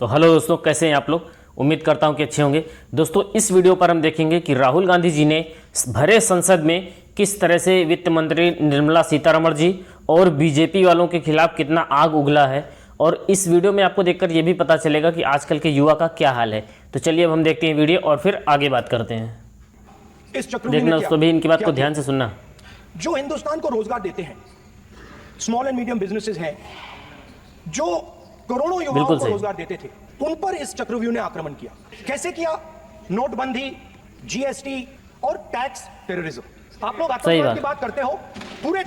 तो हेलो दोस्तों, कैसे हैं आप लोग। उम्मीद करता हूं कि अच्छे होंगे। दोस्तों, इस वीडियो पर हम देखेंगे कि राहुल गांधी जी ने भरे संसद में किस तरह से वित्त मंत्री निर्मला सीतारमण जी और बीजेपी वालों के खिलाफ कितना आग उगला है। और इस वीडियो में आपको देखकर यह भी पता चलेगा कि आजकल के युवा का क्या हाल है। तो चलिए अब हम देखते हैं वीडियो और फिर आगे बात करते हैं। इस देखना दोस्तों, भी इनकी बात को ध्यान से सुनना। जो हिंदुस्तान को रोजगार देते हैं, स्मॉल एंड मीडियम बिजनेसेस हैं, जो करोड़ों युवाओं को रोजगार देते थे, उन पर इस चक्रव्यूह ने आक्रमण किया। कैसे किया? नोटबंदी, जीएसटी और टैक्स टेररिज्म। आप लोग आतंकवाद की बात करते हो। पूरे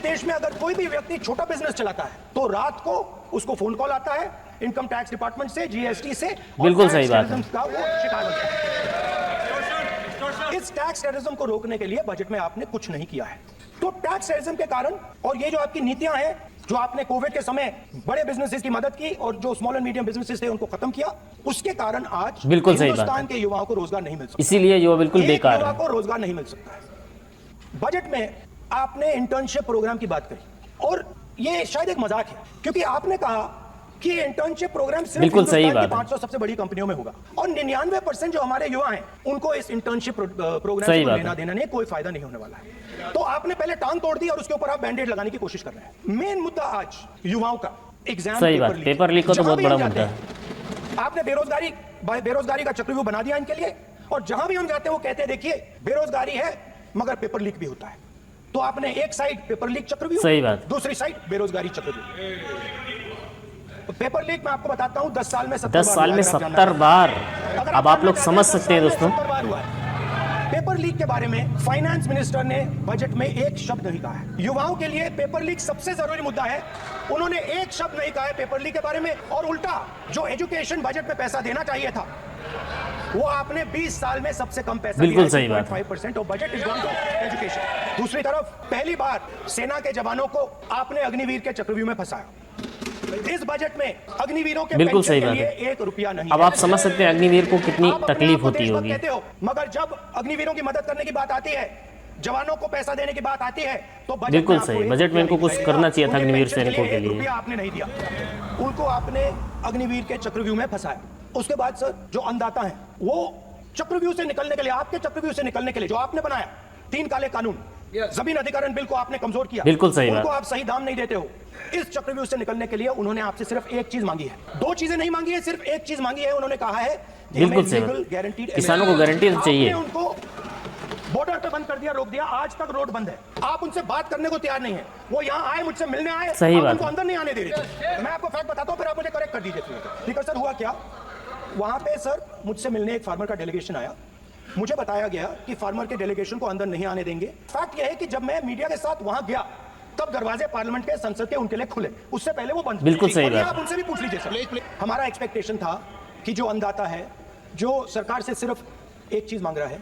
देश में अगर कोई भी व्यक्ति छोटा बिजनेस चलाता है तो रात को उसको फोन कॉल आता है इनकम टैक्स डिपार्टमेंट से, जीएसटी से। बिल्कुल सही बात है। का वो शिकार बनता है। इस टैक्स टेररिज्म को रोकने के लिए बजट में आपने कुछ नहीं किया है। तो टैक्स टेररिज्म के कारण और ये जो आपकी नीतियां हैं, जो आपने कोविड के समय बड़े बिजनेसेस की मदद की और जो स्मॉल एंड मीडियम बिजनेसेस थे उनको खत्म किया, उसके कारण आज बिल्कुल सही बात हिंदुस्तान के युवाओं को रोजगार नहीं मिल सकता। इसीलिए युवा बिल्कुल बेकार युवा को रोजगार नहीं मिल सकता है। बजट में आपने इंटर्नशिप प्रोग्राम की बात करी और ये शायद एक मजाक है, क्योंकि आपने कहा कि इंटर्नशिप प्रोग्राम सिर्फ बिल्कुल सही बात 500 सबसे बड़ी कंपनियों में होगा और 99% जो हमारे युवा हैं उनको इस इंटर्नशिप प्रोग्राम से लेना देना नहीं, कोई फायदा नहीं होने वाला है। तो आपने पहले टांग तोड़ दी और उसके ऊपर आप बैंडेड लगाने की कोशिश कर रहे हैं। मेन मुद्दा आज युवाओं का एग्जाम पेपर लीक तो बहुत बड़ा मुद्दा है। आपने बेरोजगारी का चक्रव्यूह बना दिया इनके लिए, और जहां भी हम जाते हैं वो कहते हैं देखिए बेरोजगारी है मगर पेपर लीक भी होता है। तो आपने एक साइड पेपर लीक चक्रव्यूह, सही बात, दूसरी साइड बेरोजगारी चक्रव्यूह। तो पेपर लीक मैं आपको बताता हूं 10 साल में 70 बार। अब आप लोग समझ सकते हैं दोस्तों। पेपर लीक के बारे में फाइनेंस मिनिस्टर ने बजट में एक शब्द नहीं कहा है। युवाओं के लिए पेपर लीक सबसे जरूरी मुद्दा है, उन्होंने एक शब्द नहीं कहा है पेपर लीक के बारे में। और उल्टा जो एजुकेशन बजट में पैसा देना चाहिए था वो आपने 20 साल में सबसे कम पैसा दिया। बिल्कुल सही बात। 5% of budget is gone to education. दूसरी तरफ पहली बार सेना के जवानों को आपने अग्निवीर के चक्रव्यूह में फंसाया। इस बजट में अग्निवीरों के बिल्कुल सही के बात लिए है। 1 रुपया नहीं। अब आप समझ सकते हैं अग्निवीर को कितनी तकलीफ होती होगी। कहते हो, मगर जब अग्निवीरों की मदद करने की बात आती है, जवानों को पैसा देने की बात आती है, तो बिल्कुल सही। बजट में इनको कुछ करना चाहिए था अग्निवीर सैनिकों के लिए। आपने नहीं दिया, उनको आपने अग्निवीर के चक्रव्यूह में फंसाया। उसके बाद सर जो अन्नदाता हैं वो चक्रव्यूह से निकलने के लिए, आपके चक्रव्यूह से निकलने के लिए जो आपने बनाया 3 काले कानून, जमीन अधिग्रहण बिल को आपने कमजोर किया। बिल्कुल सही बात। उनको आप सही दाम नहीं देते हो। इस चक्रव्यूह से निकलने के लिए उन्होंने आपसे सिर्फ एक चीज मांगी है, 2 चीजें नहीं मांगी है, सिर्फ एक चीज मांगी है। उन्होंने कहा है बिल्कुल सही, किसानों को गारंटी चाहिए। उनको बॉर्डर पे बंद कर दिया, रोक दिया, आज तक रोड बंद है। आप उनसे बात करने को तैयार नहीं है। वो यहाँ आए, मुझसे मिलने आए, सही बात, उनको अंदर नहीं आने दे रहे। मैं आपको फैक्ट बताता हूँ, फिर आप मुझे करेक्ट कर दीजिए। ठीक है सर, हुआ क्या वहां पे? सर मुझसे मिलने एक फार्मर का डेलीगेशन आया, मुझे बताया गया कि फार्मर के डेलीगेशन को अंदर नहीं आने देंगे। फैक्ट यह है कि जब मैं मीडिया के साथ वहां गया तब दरवाजे पार्लियामेंट के, संसद के उनके लिए खुले, उससे पहले वो बंद। बिल्कुल सही बात। आप उनसे भी पूछ लीजिए सर। हमारा एक्सपेक्टेशन था कि जो अन्नदाता है, जो सरकार से सिर्फ एक चीज मांग रहा है,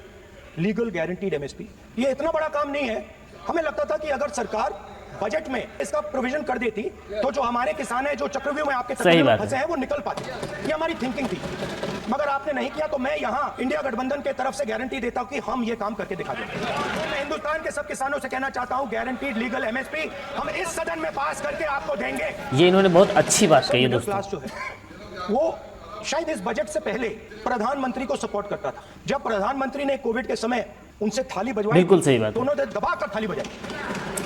लीगल गारंटीड एमएसपी। ये इतना बड़ा काम नहीं है। हमें लगता था कि अगर सरकार बजट में इसका प्रोविजन कर देती तो जो हमारे किसान हैं, जो चक्रव्यूह में आपके चक्रव्यूह में फंसे हैं, वो निकल पाते। ये हमारी थिंकिंग थी, मगर आपने नहीं किया। तो मैं यहाँ इंडिया गठबंधन के तरफ से गारंटी देता हूं कि हम ये काम करके दिखा देंगे। मैं हिंदुस्तान के सब किसानों से कहना चाहता हूं, गारंटीड लीगल एमएसपी हम इस सदन में पास करके आपको देंगे। ये इन्होंने बहुत अच्छी बात कही है दोस्तों। क्लास जो है वो शायद इस बजट से पहले प्रधानमंत्री को सपोर्ट करता था। जब प्रधानमंत्री ने कोविड के समय उनसे थाली बजवाई, बिल्कुल सही बात, दोनों ने दबाकर थाली बजाई।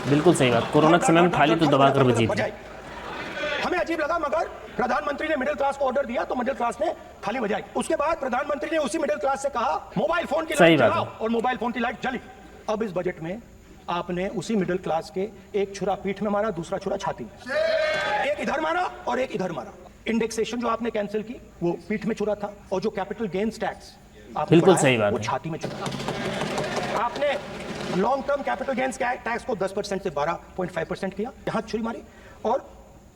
बिल्कुल सही बात। कोरोना के समय में थाली तो दबाकर बजी थी। हमें अजीब लगा, मगर प्रधानमंत्री ने मिडिल क्लास को ऑर्डर दिया तो मिडिल क्लास ने थाली बजाई। उसके बाद प्रधानमंत्री ने उसी मिडिल क्लास से कहा मोबाइल फोन की लाइट जलाओ, और मोबाइल फोन की लाइट जली। अब इस बजट में आपने उसी मिडिल क्लास के एक छुरा पीठ में मारा, दूसरा छुरा छाती में, एक इधर मारा और एक इधर मारा। इंडेक्सेशन जो आपने कैंसिल की वो पीठ में छुरा था, और जो कैपिटल गेन्स टैक्स बिल्कुल सही बात, वो छाती में छुरा। आपने long term capital gains tax को 10% से 12.5% किया, यहां छुरी मारी, और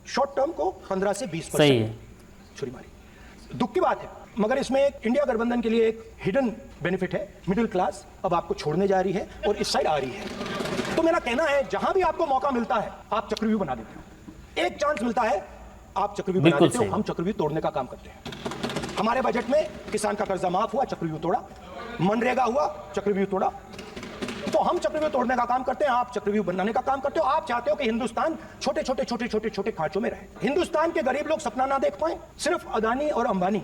शॉर्ट टर्म को 15 से 20% छुरी मारी। दुख की बात है, मगर इसमें एक इंडिया गठबंधन के लिए एक हिडन बेनिफिट है। मिडिल क्लास अब आपको छोड़ने जा रही है और इस साइड आ रही है। तो मेरा कहना है, जहां भी आपको मौका मिलता है आप चक्रव्यूह बना देते हो। एक चांस मिलता है आप चक्रव्यूह बना देते हो, हम चक्रव्यूह तोड़ने का काम करते हैं। हमारे बजट में किसान का कर्जा माफ हुआ, चक्रव्यूह तोड़ा। मनरेगा हुआ, चक्रव्यूह तोड़ा। तो तो हम चक्रव्यूह तोड़ने का काम करते हैं, आप चक्रव्यूह बनाने का काम करते हो। आप चाहते हो कि हिंदुस्तान छोटे छोटे छोटे छोटे छोटे खांचों में रहे, हिंदुस्तान के गरीब लोग सपना ना देख पाए, सिर्फ अदानी और अंबानी।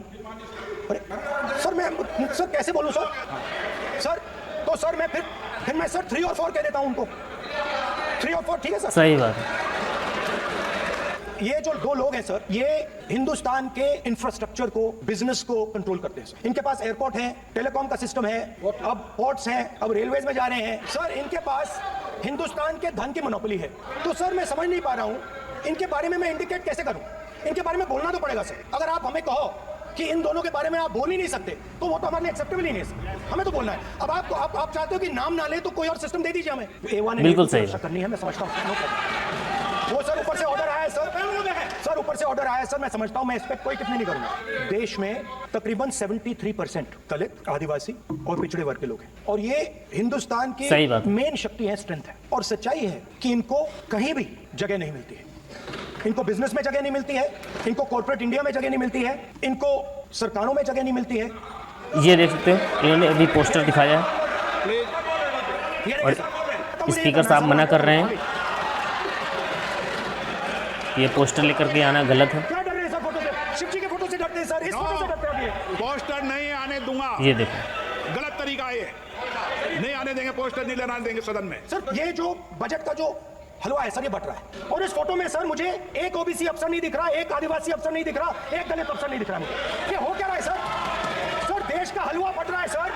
सर कैसे बोलूं सर तो सर मैं फिर मैं सर 3 और 4 कह देता हूं उनको, 3 और 4 ठीक है सर। सही बात है। ये जो 2 लोग हैं सर, ये हिंदुस्तान के इंफ्रास्ट्रक्चर को, बिजनेस को कंट्रोल करते हैं सर। इनके पास एयरपोर्ट है, टेलीकॉम का सिस्टम है, अब पोर्ट्स हैं, अब रेलवेज में जा रहे हैं सर। इनके पास हिंदुस्तान के धन की मोनोपोली है। तो सर मैं समझ नहीं पा रहा हूं इनके बारे में मैं इंडिकेट कैसे करूं। इनके बारे में बोलना तो पड़ेगा सर। अगर आप हमें कहो कि इन दोनों के बारे में आप बोल ही नहीं सकते तो वो तो हमारे लिए एक्सेप्टेबल ही नहीं है सर। हमें तो बोलना है। अब आप चाहते हो कि नाम ना ले तो कोई और सिस्टम दे दीजिए हमें। बिल्कुल सही करनी है, मैं समझता हूँ। वो सर ऊपर से ऑर्डर आया है सर, ऊपर से ऑर्डर आया है सर। मैं समझता हूँ, मैं इस पर कोई टिप्पणी नहीं करूंगा। देश में तकरीबन 73% दलित, आदिवासी और पिछड़े वर्ग के लोग हैं और ये हिंदुस्तान की मेन शक्ति है, स्ट्रेंथ है। और सच्चाई है कि इनको कहीं भी जगह नहीं मिलती है। इनको बिजनेस में जगह नहीं मिलती है, इनको कॉर्पोरेट इंडिया में जगह नहीं मिलती है, इनको सरकारों में जगह नहीं मिलती है। ये देख सकते हो, इन्होंने अभी पोस्टर दिखाया है और स्पीकर साहब मना कर रहे हैं ये पोस्टर लेकर के आना गलत है। क्या डर रहे हैं सर फोटो से? शिव जी के फोटो से डरते हैं सर, इस फोटो से डरते हैं। पोस्टर नहीं आने दूंगा, ये देखो गलत तरीका है ये, नहीं आने देंगे, पोस्टर नहीं लेना देंगे सदन में। सर ये जो बजट का जो हलवा है सर, ये बट रहा है। और इस फोटो में सर मुझे एक ओबीसी अफसर नहीं दिख रहा, एक आदिवासी अफसर नहीं दिख रहा, एक दलित अफसर नहीं दिख रहा मुझे। ये हो क्या रहा है सर? सर देश का हलवा बट रहा है सर,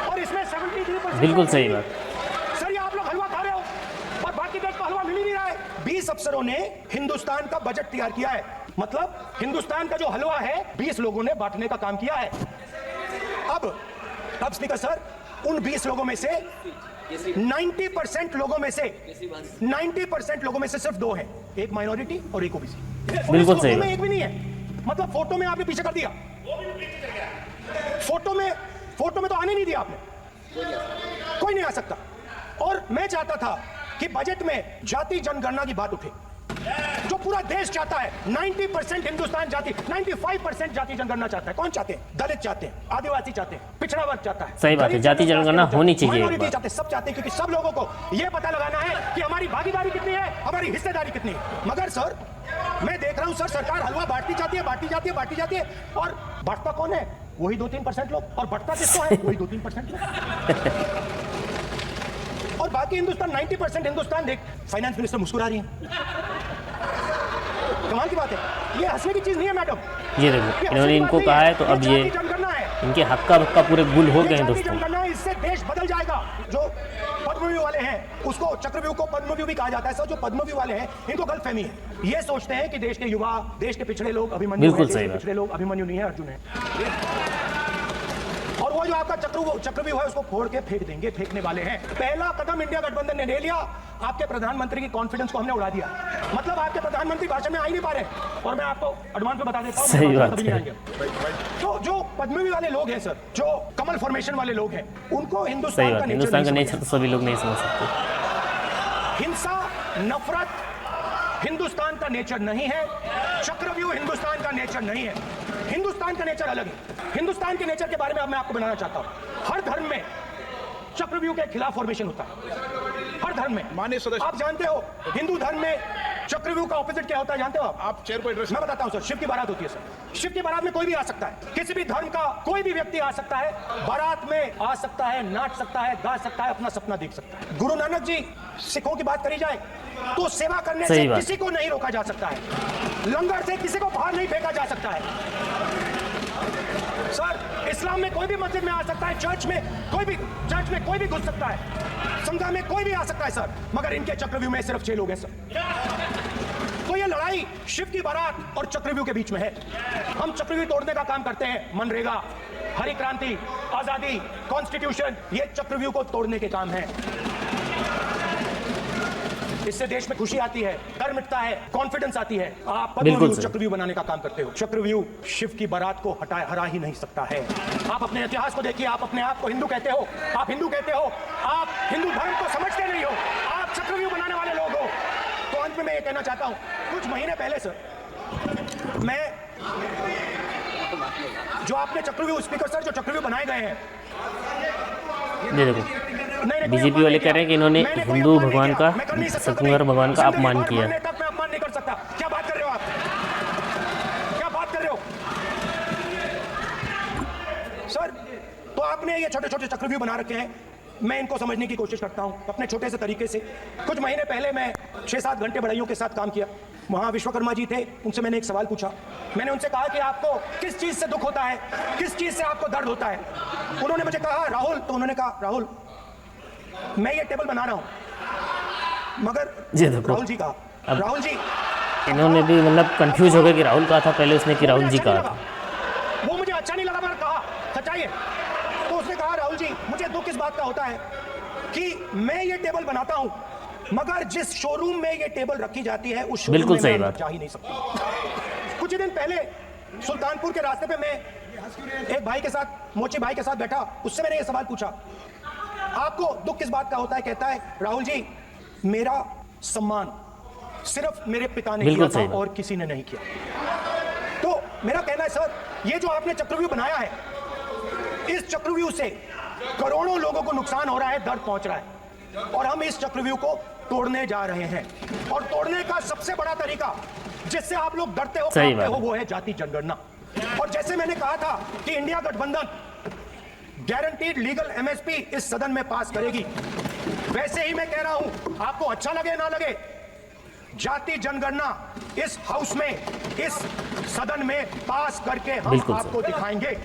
और इसमें 73% बिल्कुल सही बात। सर ये आप लोग हलवा खा रहे हो और बाकी देश का हलवा मिल ही नहीं रहा है। 20 अफसरों ने हिंदुस्तान का बजट तैयार किया है, मतलब हिंदुस्तान का जो हलवा है 20 लोगों ने बांटने का काम किया है। अब स्पीकर सर, उन 20 लोगों में से 90% लोगों में से 90% लोगों में से सिर्फ 2 हैं, एक माइनॉरिटी और एक ओबीसी। बिल्कुल सही। एक भी नहीं है, मतलब फोटो में आपने पीछे कर दिया। फोटो में तो आने नहीं दिया आपने, कोई नहीं आ सकता। और मैं चाहता था कि बजट में जाति जनगणना की बात उठे, जो पूरा देश चाहता है। 90% हिंदुस्तान जाति, 95% जाति जनगणना चाहता है। कौन चाहते हैं? दलित चाहते हैं, आदिवासी चाहते हैं, पिछड़ा वर्ग चाहता है। सही बात है, जाति जनगणना होनी चाहिए। चाहते, सब चाहते हैं, क्योंकि सब लोगों को यह पता लगाना है कि हमारी भागीदारी कितनी है, हमारी हिस्सेदारी कितनी है। मगर सर मैं देख रहा हूं सर, सरकार हलवा बांटती जाती है, और बांटता कौन है? वही 2-3% लोग, और बढ़ता किसको है? वही 2-3% लोग। और बाकी हिंदुस्तान 90% हिंदुस्तान देख। फाइनेंस मिनिस्टर मुस्कुरा रही है, कमाल की बात है। ये हंसने की चीज नहीं है मैडम। ये देखो, इन्होंने इनको कहा है तो अब ये इनके हक्का बक्का पूरे गुल हो गए हैं दोस्तों। इससे देश बदल जाएगा। जो पद्मव्यूह वाले हैं, उसको चक्रव्यूह को पद्मव्यूह भी कहा जाता है सर। जो पद्मव्यूह वाले हैं, इनको गलतफहमी है। ये सोचते हैं कि देश के युवा, देश के पिछड़े लोग अभिमन्यु हैं, देश के पिछड़े लोग अभिमन्यु नहीं है, अर्जुन है। और वो जो आपका चक्रव्यूह है, उसको फोड़ के फेंक देंगे, फेंकने वाले हैं। पहला कदम इंडिया गठबंधन ने ले लिया। आपके प्रधानमंत्री की कॉन्फिडेंस को हमने उड़ा दिया, मतलब आपके प्रधानमंत्री भाषण में आ ही नहीं पा रहे। और मैं आपको एडवांस में बता देता हूं, सही बात है। तो जो पद्मव्यूह वाले लोग हैं सर, जो कमल फॉर्मेशन वाले लोग हैं, उनको हिंदुस्तान का नेचर तो सभी लोग नहीं समझ सकते। हिंसा, नफरत हिंदुस्तान का नेचर नहीं है। चक्रव्यूह हिंदुस्तान का नेचर नहीं है। हिंदुस्तान का नेचर अलग है। हिंदुस्तान के नेचर के बारे में अब मैं आपको बनाना चाहता हूं। हर धर्म में चक्रव्यूह के खिलाफ फॉर्मेशन होता है, हर धर्म में। माननीय सदस्य, आप जानते हो हिंदू धर्म में चक्रव्यूह का ऑपोजिट क्या होता है, जानते हो आप? चेयर को एड्रेस। मैं बताता हूं सर। शिव की बारात होती है सर। शिव की बारात में कोई भी आ सकता है, किसी भी धर्म का कोई भी व्यक्ति आ सकता है, बारात में आ सकता है, नाच सकता है, गा सकता है, अपना सपना देख सकता है। गुरु नानक जी, सिखों की बात करी जाए तो सेवा करने से किसी को नहीं रोका जा सकता है। लंगर से किसी को बाहर नहीं फेंका जा सकता है सर। इस्लाम में कोई भी मस्जिद में आ सकता है, चर्च में कोई भी घुस सकता है, समझा में कोई भी आ सकता है सर। मगर इनके चक्रव्यूह में सिर्फ 6 लोग हैं सर। तो ये लड़ाई शिव की बारात और चक्रव्यूह के बीच में है। हम चक्रव्यूह तोड़ने का काम करते हैं। मनरेगा, हरी क्रांति, आजादी, कॉन्स्टिट्यूशन, ये चक्रव्यूह को तोड़ने के काम है। इससे देश में खुशी आती है, डर मिटता है, कॉन्फिडेंस आती है। आप पद्मव्यूह चक्रव्यूह बनाने का काम करते हो। चक्रव्यूह शिव की बारात को हरा ही नहीं सकता है। आप अपने इतिहास को देखिए। आप अपने आप को हिंदू कहते हो, आप हिंदू कहते हो, आप हिंदू धर्म को समझते नहीं हो, आप चक्रव्यूह बनाने वाले लोग हो। तो अंत में मैं ये कहना चाहता हूं, कुछ महीने पहले सर, मैं जो आपने चक्रव्यूह, स्पीकर सर, जो चक्रव्यूह बनाए गए हैं, ये देखो बीजेपी वाले कह रहे हैं कि इन्होंने हिंदू भगवान का, सत्यनारायण भगवान का अपमान किया। मैं अपमान नहीं कर सकता। क्या बात कर रहे हो आप? क्या बात कर रहे हो सर? तो आपने ये छोटे छोटे चक्रव्यूह बना रखे हैं, मैं इनको समझने की कोशिश करता हूं अपने छोटे से तरीके से। कुछ महीने पहले मैं 6-7 घंटे बढ़इयों के साथ काम किया। वहां विश्वकर्मा जी थे, उनसे मैंने एक सवाल पूछा। मैंने उनसे कहा कि आपको किस चीज से दुख होता है, किस चीज से आपको दर्द होता है? उन्होंने मुझे कहा राहुल, तो उन्होंने कहा राहुल मैं ये टेबल बना रहा हूं, मगर जी देखो, राहुल जी कहा, राहुल जी इन्होंने भी मतलब कंफ्यूज हो गए कि राहुल कहा था पहले उसने कि राहुल जी कहा था। वो मुझे अच्छा नहीं लगा, मगर कहा सच्चाई है। तो उसने कहा राहुल जी मुझे दुख इस बात का होता है कि मैं ये टेबल बनाता हूं, मगर जिस शोरूम में ये टेबल रखी जाती है उस शोरूम बिल्कुल में सही मैं बात। जा ही नहीं सकता। कुछ ही दिन पहले सुल्तानपुर के रास्ते पे मैं एक भाई के साथ, मोची भाई के साथ बैठा, उससे मैंने ये सवाल पूछा आपको दुख किस बात का होता है? कहता है राहुल जी मेरा सम्मान सिर्फ मेरे पिता ने किया था और किसी ने नहीं किया। तो मेरा कहना है सर, ये जो आपने चक्रव्यूह बनाया है, इस चक्रव्यूह से करोड़ों लोगों को नुकसान हो रहा है, दर्द पहुंच रहा है, और हम इस चक्रव्यूह को तोड़ने जा रहे हैं। और तोड़ने का सबसे बड़ा तरीका जिससे आप लोग डरते हो, कांपते हो, वो है जाति जनगणना। और जैसे मैंने कहा था कि इंडिया गठबंधन गारंटीड लीगल एमएसपी इस सदन में पास करेगी, वैसे ही मैं कह रहा हूं, आपको अच्छा लगे ना लगे, जाति जनगणना इस हाउस में, इस सदन में पास करके हम आपको दिखाएंगे